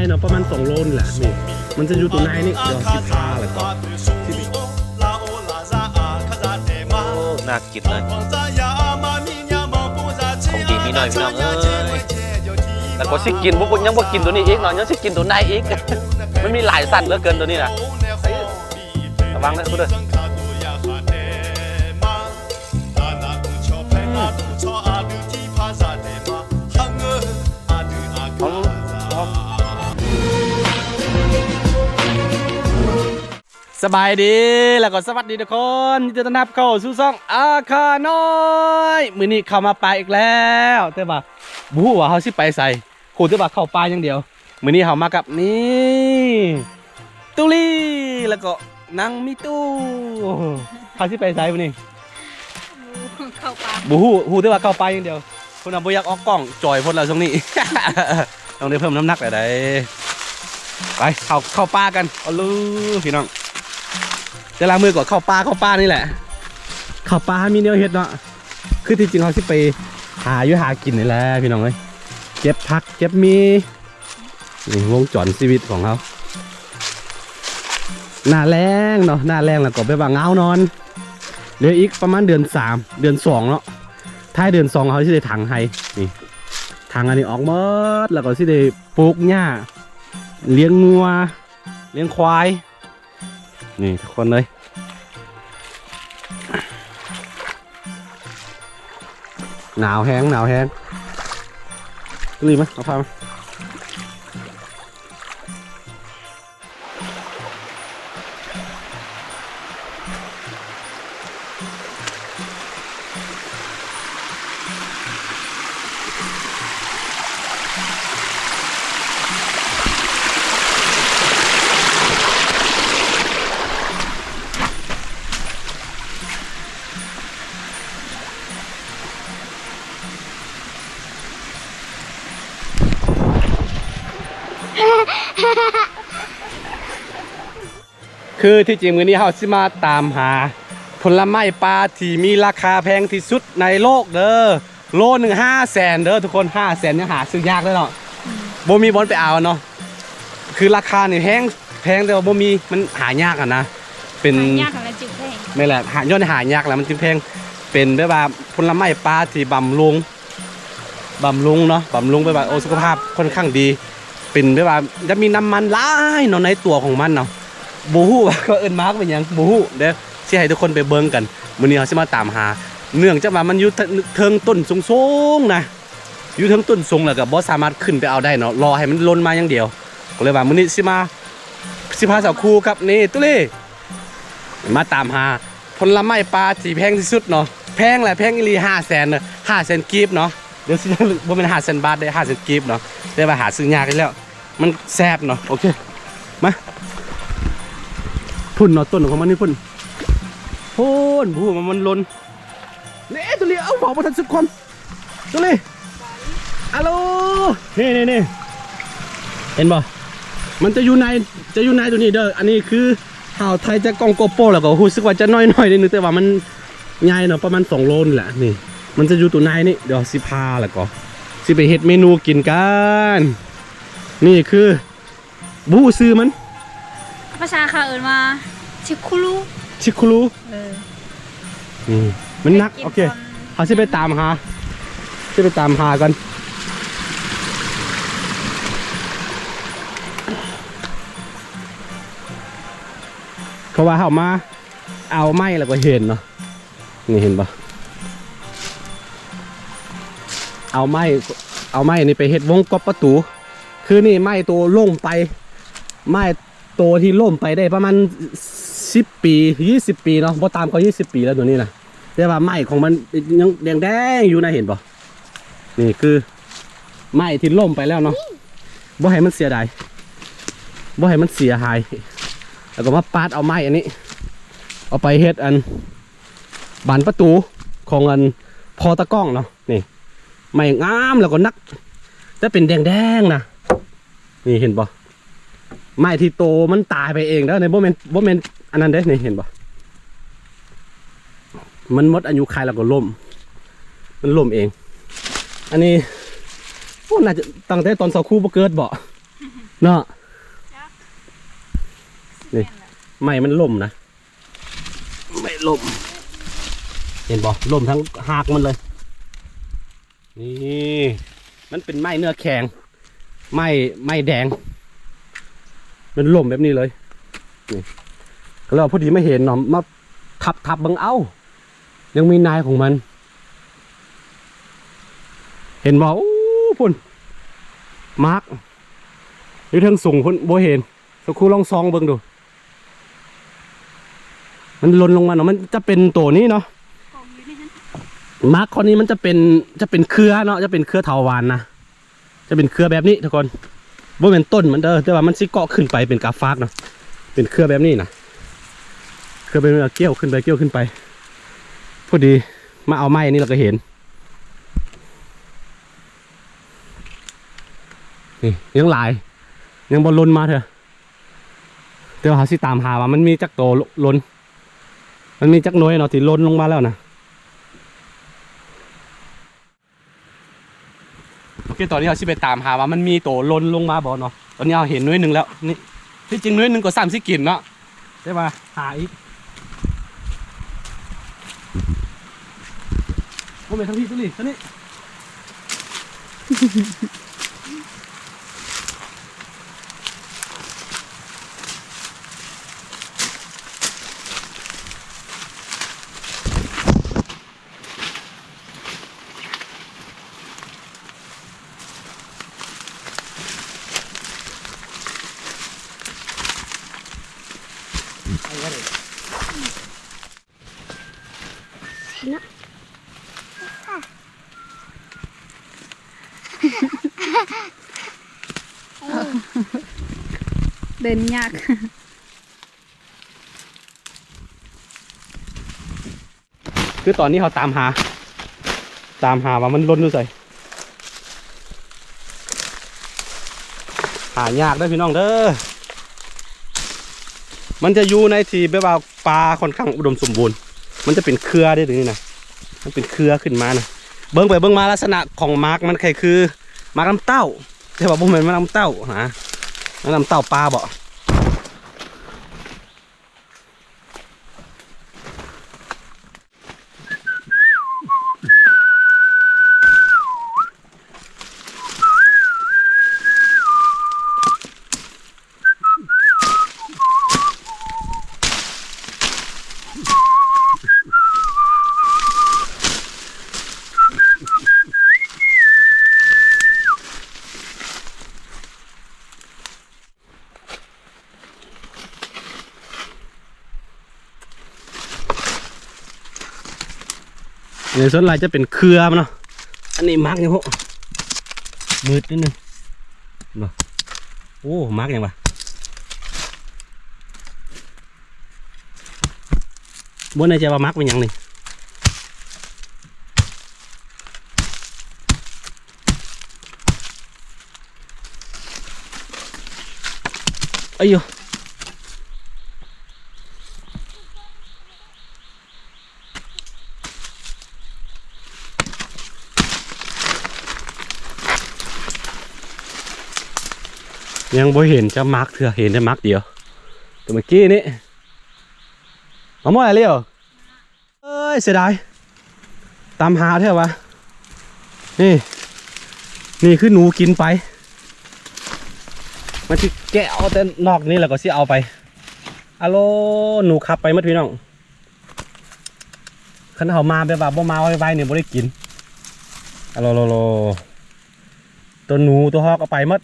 เนาะประมาณ2 โลนี่แหละนี่มันจะอยู่ตัวในนี่เดี๋ยวสิพาแล้วก็น่ากินเลยของดีมีหน่อยพี่น้องเอ้ยแล้วก็สิกินพวกคุณยังบ่กินตัวนี้อีกเนาะยังสิกินตัวในอีกมันมีหลายสัตว์เหลือเกินตัวนี้นะระวังนะคุณเด้อสบายดีแล้วก็สวัสดีทุกคนที่จะต้อนรับเข้าสู่ช่องอาคาน้อยมื้อนี้เข้ามาป่าอีกแล้วแต่ว่าบ่ฮู้ว่าเฮาสิไปใส่ฮู้แต่ว่าเข้าป่าอย่างเดียวมื้อนี้เฮามากับนี่ตุลี่แล้วก็นางมิตู้เฮาสิไปใส่มื้อนี้เข้าป่าบ่ฮู้แต่ว่าเข้าป่าอย่างเดียวเพิ่นน่ะบ่อยากออกกล้องจ่อยเพิ่นแล้วช่วงนี้ ต้องได้เพิ่มน้ำหนักได้ไปเข้าป่ากันเอาลูพี่น้องจะล้างมือก่อนเข้าป่านี่แหละเข้าป่ามีเนื้อเห็ดเนาะคือที่จริงเขาสิไปหากินนี่แหละพี่น้องเอ้ยเก็บผักเก็บมีนี่วงจรชีวิตของเขาหน้าแรงเนาะหน้าแรงแล้วก็ไปว่าเงานอนเหลืออีกประมาณเดือน3 เดือน2เนาะท้ายเดือน2เขาสิได้ถังให้นี่ถังอันนี้ออกหมดแล้วก็สิได้ปลูกหญ้าเลี้ยงงัวเลี้ยงควายนี่ทุกคนเลยหนาวแห้งรีบไหมเอาพามาคือที่จริงมื้อนี้เราสิมาตามหาผลไม้ปลาที่มีราคาแพงที่สุดในโลกเด้อโลหนึ่ง500,000เด้อทุกคน500,000ยังหาซื้อยากเลยเนาะบ่มีบอลไปเอาเนาะคือราคานี่แพงแต่ว่าบ่มีมันหายากอ่ะนะเป็นยากอะไรจึงแพงไม่แหละย้อนหายากแล้วมันจึงแพงเป็นแบบว่าผลไม้ปลาที่บำรุงเนาะบำรุงแบบว่าโอสุขภาพค่อนข้างดีเป็นแบบว่าจะมีน้ำมันหลายเนาะในตัวของมันเนาะบูฮู้ก็เอิ้นมาร์กเป็นยังบูฮู้เดี๋ยวสิให้ทุกคนไปเบิ่งกันมื้อนี้เราสิมาตามหาเนื่องจากว่ามันอยู่เทิงต้นสูงๆนะอยู่เทิงต้นสูงแล้วก็บ่สามารถขึ้นไปเอาได้เนาะรอให้มันล้นมาอย่างเดียวก็เลยว่ามื้อนี้สิพาสาวครูกับนี่ตุลี่มาตามหาผลไม้ปลาที่แพงที่สุดเนาะแพงอีหลี500,000เนาะ500,000กีบเนาะเดี๋ยวสิบ่แม่น500,000 บาทได้500,000กีบเนาะแต่ว่าหาซื้อยากแล้วมันแซ่บเนาะโอเคมาพุ่นเนาะต้นของมันนี่พุ่นผู้มันล้นนี่ตัวนี้เอาบอกมาทันสุดคนตัวนี้ฮัลโหลนี่เห็นบ่มันจะอยู่ในตัวนี้เด้ออันนี้คือข่าวไทยจะกองโกโปแล้วก็รู้สึกว่าจะน้อยนิดนึงแต่ว่ามันใหญ่เนาะประมาณ2 โลนี่แหละนี่มันจะอยู่ตัวในนี่เดี๋ยวสิพาแล้วก็สิไปเฮ็ดเมนูกินกันนี่คือบูซื้อมันภาษาเขาเอิ้นว่าชิคุรุมันนักโอเคเขาสิไปตามหากันเพราะว่าเขามาเอาไม้แล้วก็เห็นเนาะนี่เห็นปะเอาไม้นี่ไปเฮ็ดวงกบประตูคือนี่ไม้ตัวล่มไปไม้ตัวที่ล่มไปได้ประมาณ10 ปี20 ปีเนาะพอตามเขา20 ปีแล้วตัวนี้นะแต่ว่าไม้ของมันยังแดงอยู่นะเห็นปะนี่คือไม้ที่ล่มไปแล้วเนาะบ่ให้มันเสียดายบ่ให้มันเสียหายแล้วก็มาปาดเอาไม้อันนี้เอาไปเฮ็ดอันบานประตูของอันพอตะก้องเนาะนี่ไม้งามแล้วก็นักแต่เป็นแดงนะนี่เห็นปะไม้ที่โตมันตายไปเองแล้วในโมเมนต์อันนั้นเด้นี่เห็นปะมันหมดอายุขัยแล้วก็ล่มมันล่มเองอันนี้พวกน่าจะตั้งแต่ตอนสาวคู่บ่เกิดบ่ เนาะนี่ไม้มันล่มนะไม่ล่มเห็นบ่ล่มทั้งหากมันเลยนี่มันเป็นไม้เนื้อแข็งไม้แดงมันล่มแบบนี้เลยนี่ก็เราพอดีไม่เห็นเนาะมาทับบังเอ้ายังมีนายของมันเห็นบ่อู้พุ่นมาร์กอยู่ทางสูงพุ่นบ่เห็นสักครู่ลองซองเบิ่งดูมันหล่นลงมาเนาะมันจะเป็นตัวนี้เนาะมาร์กข้อนี้มันจะเป็นเครือเนาะจะเป็นเครือเถาวัลย์นะจะเป็นเครือแบบนี้ทุกคนบ่เป็นต้นมันเด้อแต่ว่ามันสิเกาะขึ้นไปเป็นกาฟากเนาะเป็นเครือแบบนี้นะเครือเป็นเกี่ยวขึ้นไปพอดีมาเอาไม้นี่เราก็เห็นนี่ยังหลายยังบอลลนมาเถอะเดี๋ยวหาสิตามหาว่ามันมีจักโตลนมันมีจักน้อยเนาะที่ลนลงมาแล้วนะโอเคตอนนี้เราสิไปตามหาว่ามันมีโตลนลงมาบ่เนาะตอนนี้เราเห็นน้อยหนึ่งแล้วนี่ที่จริงน้อยหนึ่งก็3 4 กินเนาะได้มาหาอีกโอ้ยทั้งพี่ตัวนี้ตัวนี้เดินยาก คือตอนนี้เขาตามหาว่ามันลนดูใส่หายากได้พี่น้องเด้อมันจะอยู่ในที่แบบว่าปลาค่อนข้างอุดมสมบูรณ์มันจะเป็นเครือได้ถึงนี่นะมันเป็นเครือขึ้นมานะเบิ้งไปเบิ้งมาลักษณะของมาร์กมันคือมาร์กน้ำเต้าใช่ป่ะผมเห็นมาร์กน้ำเต้าฮะน้ำเต้าปลาบ่ในส่วนลายจะเป็นเครือมันเนาะอันนี้มาร์กยังพวกมืดนิดนึงบ่โอ้มาร์กยังวะบนในใจว่ามาร์กเป็นยังนี่ไอ้โยยังบ่เห็นจะมาร์กเถอะเห็นแต่มาร์กเดียวแต่เมื่อกี้นี้มาหมดอะไรเหรอเอ้ยเสียดายตามหาเถอะวะนี่คือหนูกินไปมันที่แกะเอาแต่นอกนี้แล้วก็สิเอาไปอะโลหนูขับไปมัดพี่น้องขันเขามาแบบว่าบ่มาไวๆเนี่ยบ่ได้กินอะโลตัวหนูตัวฮอกเอาไปมัด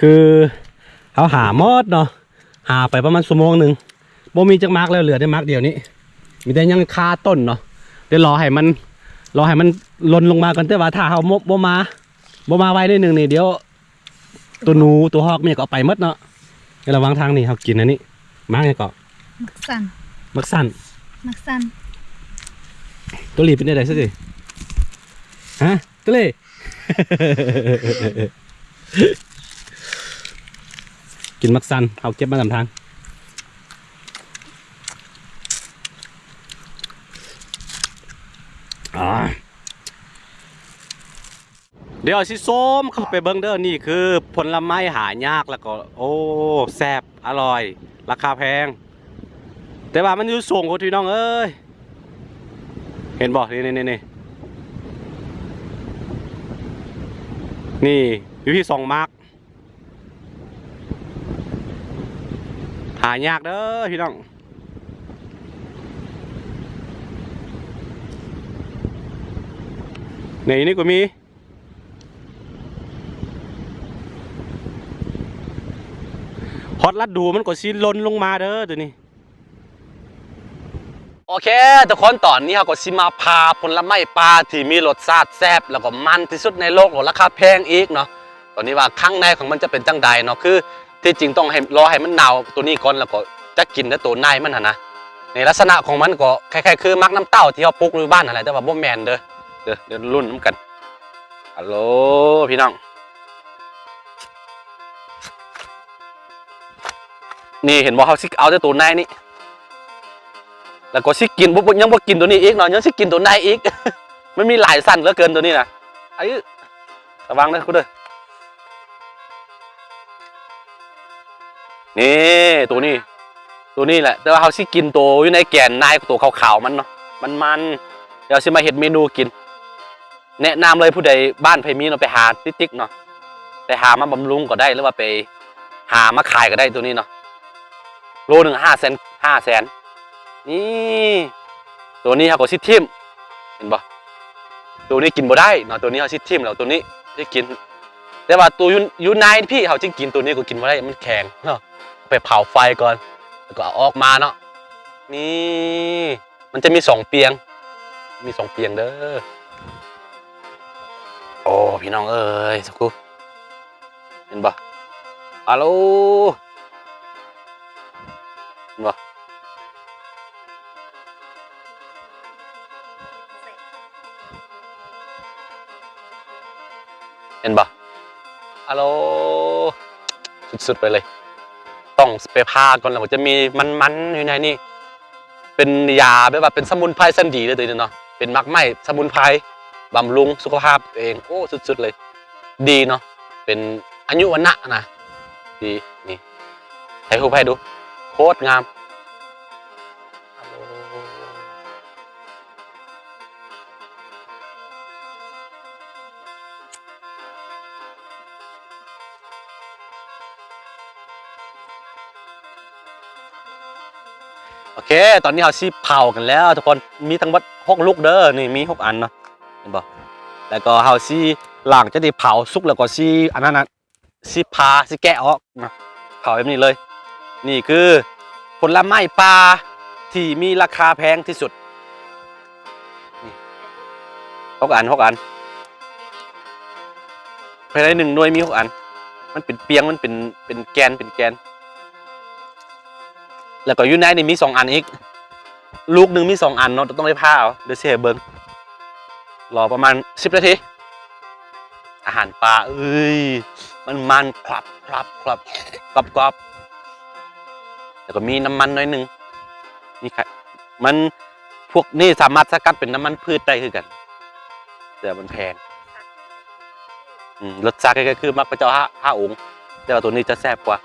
คือเขาหามอดเนาะหาไปประมาณชั่วโมงหนึ่งบ่มีจักมาร์กแล้วเหลือได้มาร์กเดียวนี้มีแต่ยังคาต้นเนาะเดี๋ยวรอให้มันลนลงมากันแต่ว่าถ้าเขาบ่มาไว้ได้หนึ่งนี่เดี๋ยวตัวหนูตัวฮอกเนี่ยก็เอาไปมัดเนาะในระหว่างทางนี่เขากินอันนี้มาร์กไงก็ มักสัน มักสั้น ตัวหลีเป็นอะไรซะสิฮะตัวเล่ กินมักซันเอาเก็บมาทำทาง เดี๋ยวสิส้มเข้าไปเบิ้งเด้อนี่คือผลไม้หายากแล้วก็โอ้แซ่บอร่อยราคาแพงแต่ว่ามันอยู่สูงกว่าพี่น้องเอ้ยเห็นบ่นี่อยู่ที่2 มาร์กหายากเด้อพี่น้องนี่ก็มีฮอตลัดดูมันก็สิล้นลงมาเด้อตัวนี้โอเคทุกคนตอนนี้เราก็สิมาพาผลไม้ปลาที่มีรสชาติแซ่บแล้วก็มันที่สุดในโลกราคาแพงอีกเนาะตอนนี้ว่าข้างในของมันจะเป็นจังใดเนาะคือที่จริงต้องรอให้มันหนาวตัวนี้ก่อนแล้วก็จะกินแต่ตัวในมันนะในลักษณะของมันก็คล้ายๆคือมักน้ำเต้าที่เขาปลูกในบ้านอะไรแต่ว่าบ่แมนเดี๋ยวรุ่นน้ำกันฮัลโหลพี่น้องนี่เห็นบอกเขาซิเอาแต่ตัวในนี่แล้วก็ซิกินยังบ่กินตัวนี้อีกเนาะยังซิกินตัวในอีก มันมีหลายสั้นเหลือเกินตัวนี้นะไอ้ระวังนะคุณเด้อนี่ตัวนี้แหละแต่ว่าเขาซิกินตัวอยู่ในแกนในตัวขาวๆมันเนาะมันเดี๋ยวซิมาเห็ดเมนูกินแนะนำเลยผู้ใดบ้านไผมีเนาะไปหาติ๊กเนาะไปหามาบำรุงก็ได้หรือว่าไปหามาขายก็ได้ตัวนี้เนาะโลหนึ่ง500,000นี่ตัวนี้เขาก็ซิทิมเห็นปะตัวนี้กินบ่ได้เนาะตัวนี้เขาซิทิมแล้วตัวนี้ได้กินแต่ว่าตัวยูไนพี่เขาจริงกินตัวนี้ก็กินบ่ได้มันแข็งเนาะไปเผาไฟก่อนแล้วก็เอาออกมาเนาะนี่มันจะมี2 เปียงเด้อโอ้พี่น้องเอ้ยสักครู่เห็นปะฮัลโหลเห็นปะเห็นปะฮัลโหลสุดๆไปเลยต้องไปพาก่อนแล้วก็จะมีมันอยู่ในนี่เป็นยาแบบว่าเป็นสมุนไพรชั้นดีเลยตัวนี้เนาะเป็นมักไหมสมุนไพรบำรุงสุขภาพตัวเองโอ้สุดๆเลยดีเนาะเป็นอายุวันะนะดีนี่ให้รูปให้ดูโคตรงามโอเคตอนนี้เราซีเผากันแล้วทุกคนมีทั้งหมด6 ลูกเด้อนี่มี6 อันเนาะเห็นป่ะแล้วก็เราซีหลังจะได้เผาสุกแล้วก็ซีอันนั้นนะซีพาซีแกะออกนะเผาแบบนี้เลยนี่คือผลไม้ปลาที่มีราคาแพงที่สุดนี่6 อันภายใน1 หน่วยมี6 อันมันเป็นเปียงมันเป็นแกนแล้วก็ยูไนนี่มี2 อันอีกลูกหนึ่งมี2 อันเนาะต้องได้ผ้าเดี๋ยวเสียเบิ้งรอประมาณ10 นาทีอาหารปลาเอ้ยมันคลับแล้วก็มีน้ำมันน้อยหนึ่งนี่ครับมันพวกนี่สามารถสกัดเป็นน้ำมันพืชได้คือกันแต่มันแพงรสชาติก็คือมักพระเจ้า5 องค์แต่ว่าตัวนี้จะแซ่บกว่า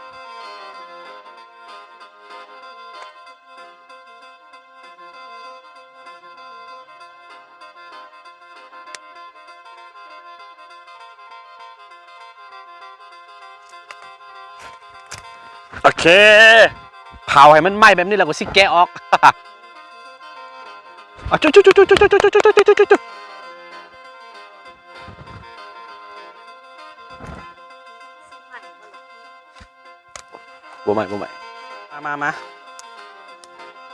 โอเคเผาให้มันไหม้แบบนี้แล้วก็ซิแกะออกจุ๊บัวใหม่มา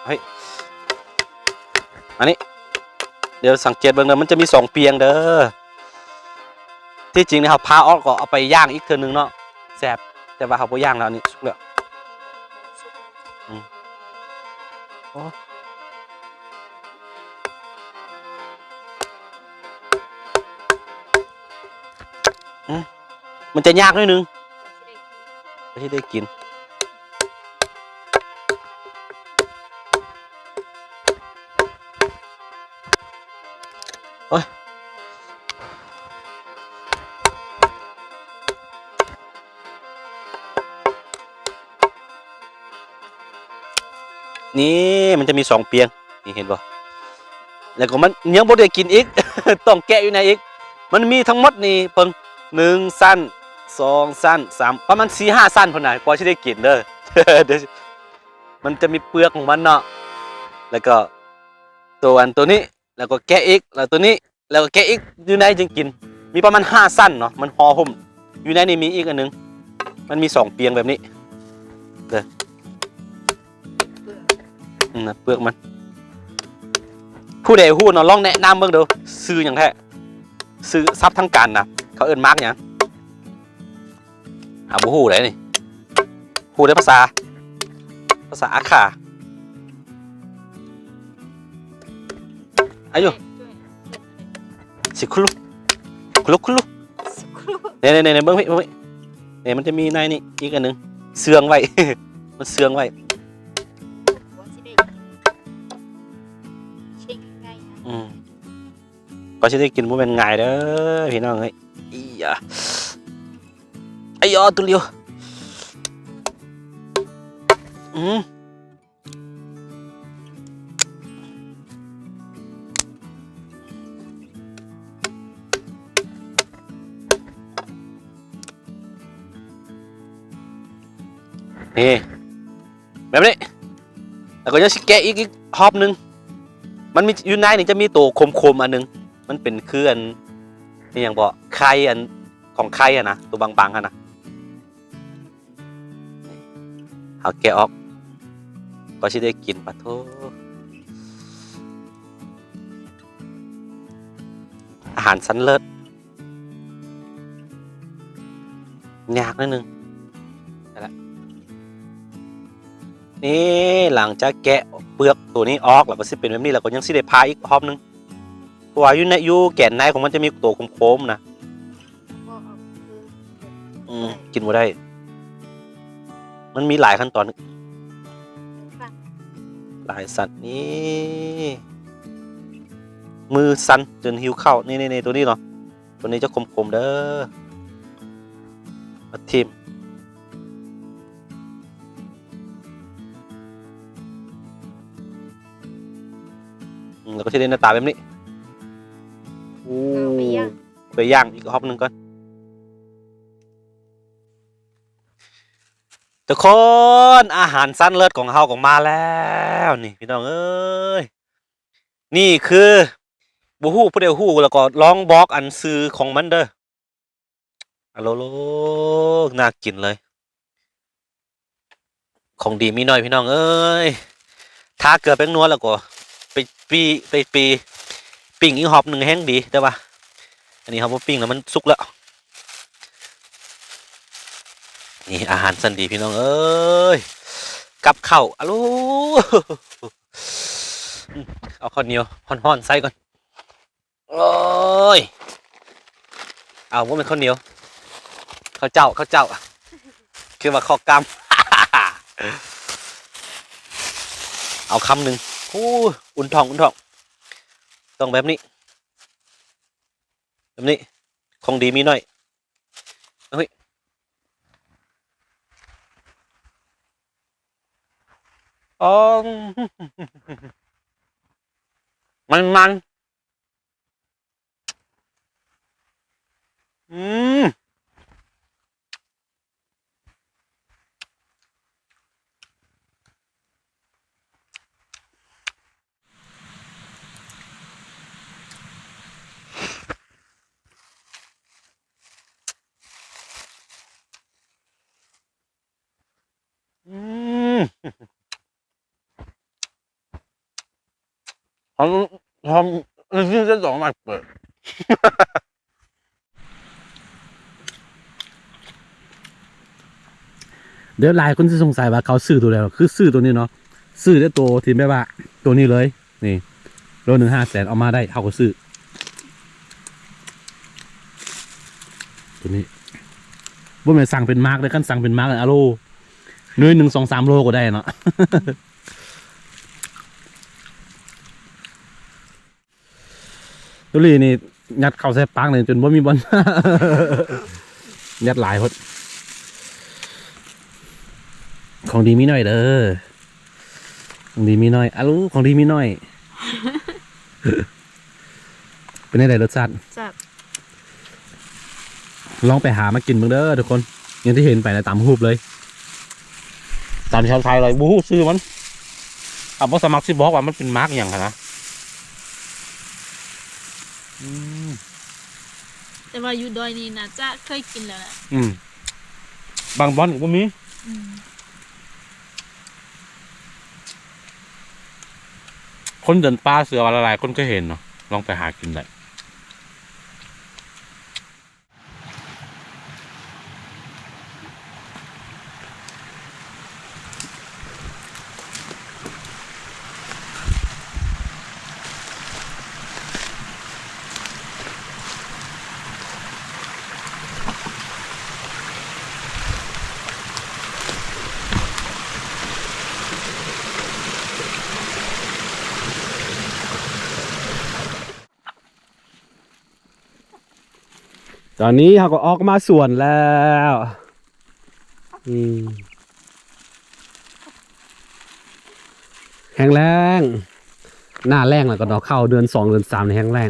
เฮ้ยอันนี้เดี๋ยวสังเกตเบิ่งเลยมันจะมี2 เปียงเด้อที่จริงนะครับพาออกก็เอาไปย่างอีกเทื่อนึงเนาะแซ่บแต่ว่าเขาบ่ย่างแล้วนี่สุกแล้วมันจะยากนิดนึงที่ได้กิน นี่มันจะมี2เปียงนี่เห็นบ่แล้วก็มันยังบ่ได้กินอีก ต้องแกะอยู่ในอีกมันมีทั้งหมดนี่เพิ่ง1สั้น2สั้น3ประมาณ 4-5 สั้นพุ่นน่ะกว่าสิได้กินเด้อ เดี๋ยวมันจะมีเปลือกของมันเนาะแล้วก็ตัวนี้แล้วก็แกะอีกแล้วตัวนี้แล้วก็แกะอีกอยู่ในจึงกินมีประมาณ5สั้นเนาะมันห่อหุ้มอยู่ในนี่มีอีกอันนึงมันมี2เปียงแบบนี้เด้อนะเปลือกมันผู้ใดฮู้เนาะลองแนะนำเบิ่งดูซื้อหยังแท้ซื้อซับทั้งการนะเขาเอิ้นมาร์กหยังบ่ฮู้ได้นี่ฮู้ได้ภาษาอาขาอายุสิคุลุเนี่ยเบิ่งพี่เนี่ยมันจะมีในนี่อีกอันนึงเสืองไว้ มันเสืองไว้ก็จะได้กินบ่แม่นง่ายเด้อพี่น้องเอ้ยอีหยาไอ้ยอตุเลียวนี่แบบนี้แล้วก็ยังสิแกะอีกหอบนึงมันมีอยู่ในนี่จะมีตัวคมๆอันนึงมันเป็นคืออันนี่อย่างบอกไข่อันของไข่อะนะตัวบางๆอะนะเอาแกะออกก็สิได้กินปะโถอาหารชั้นเลิศยากนิดนึงนี่หลังจากแกะเปลือกตัวนี้ออกแล้วมันสิเป็นแบบนี้แล้วก็ยังสิได้พาอีกรอบนึงเพราะว่าอยู่แก่นในของมันจะมีตัวโค้งๆนะกินบ่ได้มันมีหลายขั้นตอนหลายสัตว์นี่มือสั่นจนหิวข้าวนี่ตัวนี้เนาะตัวนี้จะคมๆเด้อมาทิมแล้วก็ที่ได้หน้าตาแบบนี้ไปย่างอีกรอบนึงก่อนทุกคนอาหารสั้นเลิศของเฮาของมาแล้วนี่พี่น้องเอ้ยนี่คือบูฮู้ผู้เดียวฮู้แล้วก็ลองบอกอันซื้อของมันเด้ออะโลน่ากินเลยของดีมีหน่อยพี่น้องเอ้ยถ้าเกลือแป้งนัวแล้วก็ไปปิ้งอีกหอบหนึ่งแห้งดีได้ปะอันนี้เขาบอกปิ้งแล้วมันสุกแล้วนี่อาหารสันดีพี่น้องเอ้ยกับข้าวอะลูเอาข้าวเหนียวห่อนๆใส่ก่อนโอ้ยเอาว่าเป็นข้าวเหนียวข้าวเจ้าคือว่าข้าวกำ เอาคำหนึ่งอุ่นท้องต้องแบบนี้ของดีมีหน่อยเฮ้ยอ๋อมันทำนี่จะ2 วันเปิดเดี๋ยวหลายคนจะสงสัยว่าเขาซื้อตัวแล้วคือซื้อตัวนี้เนาะซื้อได้ตัวที่แบบว่าตัวนี้เลยนี่โลนึง500,000เอามาได้เขาก็ซื้อตัวนี้บ่แม่นสั่งเป็นมาร์กเลยกันสั่งเป็นมาร์กอะโลเนื้อ1 2 3 โลก็ได้เนาะ ตัวนี้นี่ยัดเข้าใส่ปากเลยจนบ่มีบอล ยัดหลายพดของดีมีหน่อยเด้อ ของดีมีน้อยของดีมีน้อย เป็นไงรสชาติ จับ ลองไปหามากินเบิ่งเด้อทุกคนอย่างที่เห็นไปแล้วตามรูปเลยตามชาวไทยเลยบูฮู้ซื้อมันเอาบ่สมัครสิบอกว่ามันเป็นมาร์กอย่างนะ แต่ว่าอยู่ดอยนี่นะจะเคยกินแล้วแหละ บางบอนก็มี คนเดินป่าเสือวันละลายคนก็เห็นเนาะลองไปหากินได้ตอนนี้เขาก็ออกมาสวนแล้วแห้งแล้งหน้าแรงแล้วก็ดอกเข้าเดือน2 เดือน 3ในแห้งแรง